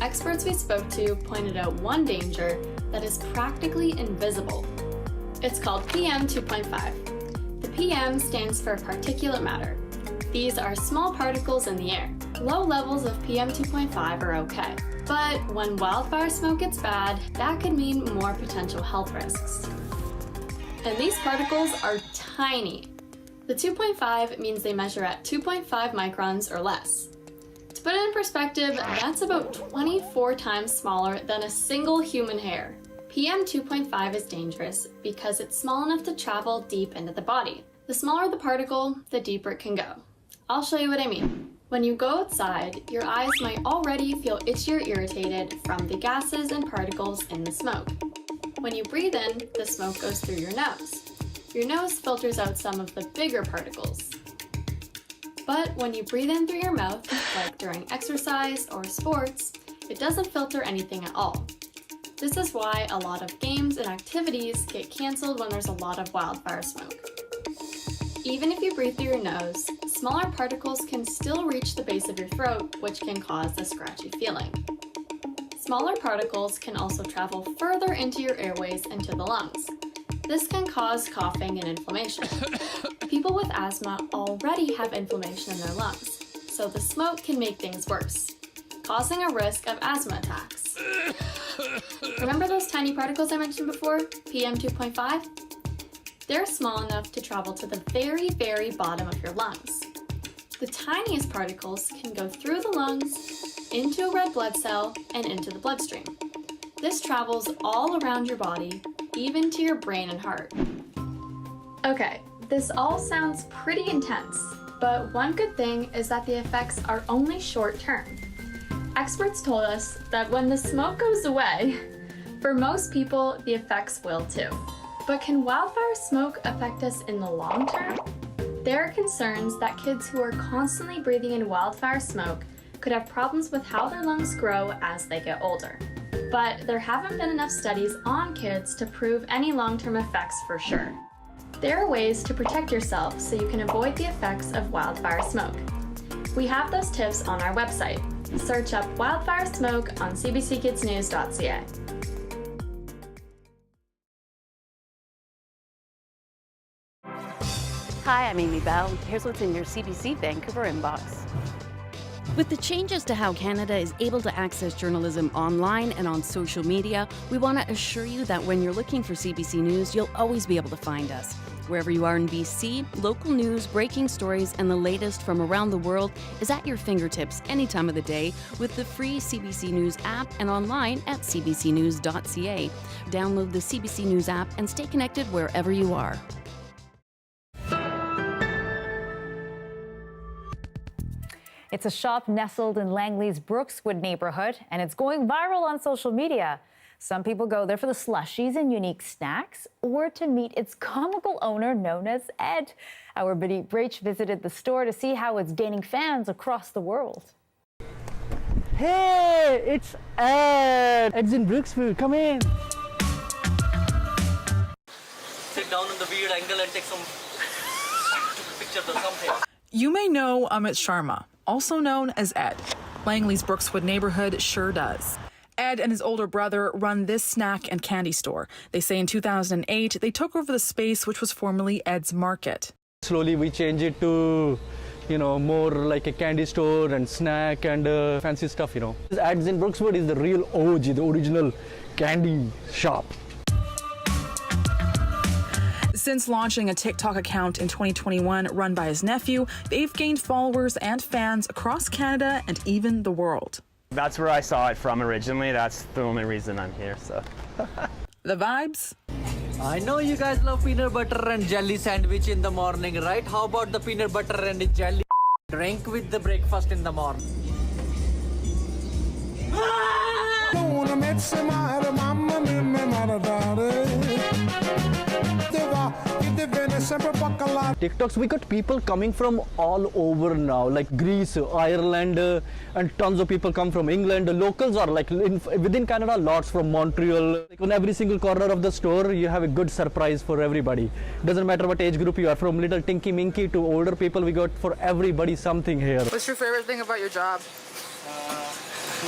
Experts we spoke to pointed out one danger that is practically invisible. It's called PM 2.5. The PM stands for particulate matter. These are small particles in the air. Low levels of PM 2.5 are okay. But when wildfire smoke gets bad, that could mean more potential health risks. And these particles are tiny. The 2.5 means they measure at 2.5 microns or less. To To put it in perspective, that's about 24 times smaller than a single human hair. PM 2.5 is dangerous because it's small enough to travel deep into the body. The smaller the particle, the deeper it can go. I'll show you what I mean. When you go outside, your eyes might already feel itchy or irritated from the gases and particles in the smoke. When you breathe in, the smoke goes through your nose. Your nose filters out some of the bigger particles. But when you breathe in through your mouth, like during exercise or sports, it doesn't filter anything at all. This is why a lot of games and activities get cancelled when there's a lot of wildfire smoke. Even if you breathe through your nose, smaller particles can still reach the base of your throat, which can cause a scratchy feeling. Smaller particles can also travel further into your airways and to the lungs. This can cause coughing and inflammation. People with asthma already have inflammation in their lungs, so the smoke can make things worse, causing a risk of asthma attacks. Remember those tiny particles I mentioned before, PM 2.5? They're small enough to travel to the very, very bottom of your lungs. The tiniest particles can go through the lungs, into a red blood cell, and into the bloodstream. This travels all around your body, even to your brain and heart. Okay, this all sounds pretty intense, but one good thing is that the effects are only short-term. Experts told us that when the smoke goes away, for most people, the effects will too. But can wildfire smoke affect us in the long term? There are concerns that kids who are constantly breathing in wildfire smoke could have problems with how their lungs grow as they get older. But there haven't been enough studies on kids to prove any long-term effects for sure. There are ways to protect yourself so you can avoid the effects of wildfire smoke. We have those tips on our website. Search up wildfire smoke on cbckidsnews.ca. Hi, I'm Amy Bell. Here's what's in your CBC Vancouver inbox. With the changes to how Canada is able to access journalism online and on social media, we want to assure you that when you're looking for CBC News, you'll always be able to find us. Wherever you are in BC, local news, breaking stories, and the latest from around the world is at your fingertips any time of the day with the free CBC News app and online at cbcnews.ca. Download the CBC News app and stay connected wherever you are. It's a shop nestled in Langley's Brookswood neighborhood, and it's going viral on social media. Some people go there for the slushies and unique snacks, or to meet its comical owner known as Ed. Our Biddy Brach visited the store to see how it's gaining fans across the world. Hey, it's Ed. Ed's in Brookswood. Come in. Sit down on the weird angle and take some pictures or something. You may know Amit Sharma, also known as Ed. Langley's Brookswood neighborhood sure does. Ed and his older brother run this snack and candy store. They say in 2008, they took over the space which was formerly Ed's Market. Slowly we changed it to, more like a candy store and snack and fancy stuff, Ed's in Brookswood is the real OG, the original candy shop. Since launching a TikTok account in 2021 run by his nephew, they've gained followers and fans across Canada and even the world. That's where I saw it from originally. That's the only reason I'm here, so. The vibes? I know you guys love peanut butter and jelly sandwich in the morning, right? How about the peanut butter and jelly drink with the breakfast in the morning? TikToks, we got people coming from all over now, like Greece, Ireland, and tons of people come from England. The locals are like within Canada, lots from Montreal. Like on every single corner of the store, you have a good surprise for everybody. Doesn't matter what age group you are, from little tinky minky to older people, we got for everybody something here. What's your favorite thing about your job?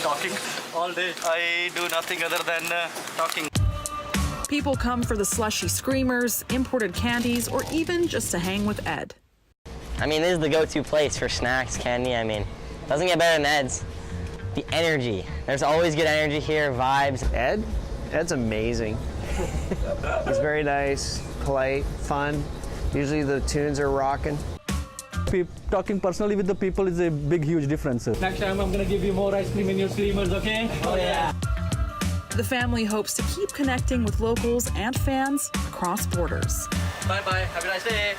Talking all day. I do nothing other than talking. People come for the slushy screamers, imported candies, or even just to hang with Ed. I mean, this is the go-to place for snacks, candy. Doesn't get better than Ed's. The energy. There's always good energy here, vibes. Ed's amazing. He's very nice, polite, fun. Usually the tunes are rocking. Talking personally with the people is a big, huge difference. Next time I'm gonna give you more ice cream in your streamers, okay? Oh yeah. The family hopes to keep connecting with locals and fans across borders. Bye-bye. Have a nice day.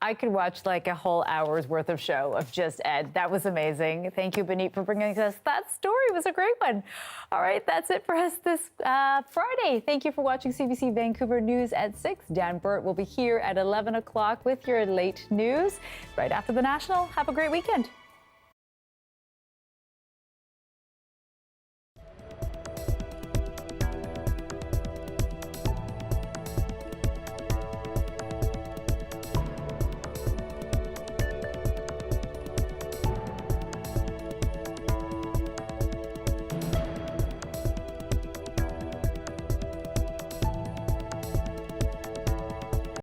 I could watch like a whole hour's worth of show of just Ed. That was amazing. Thank you, Benit, for bringing us that story. It was a great one. All right, that's it for us this Friday. Thank you for watching CBC Vancouver News at 6. Dan Burt will be here at 11 o'clock with your late news right after the National. Have a great weekend.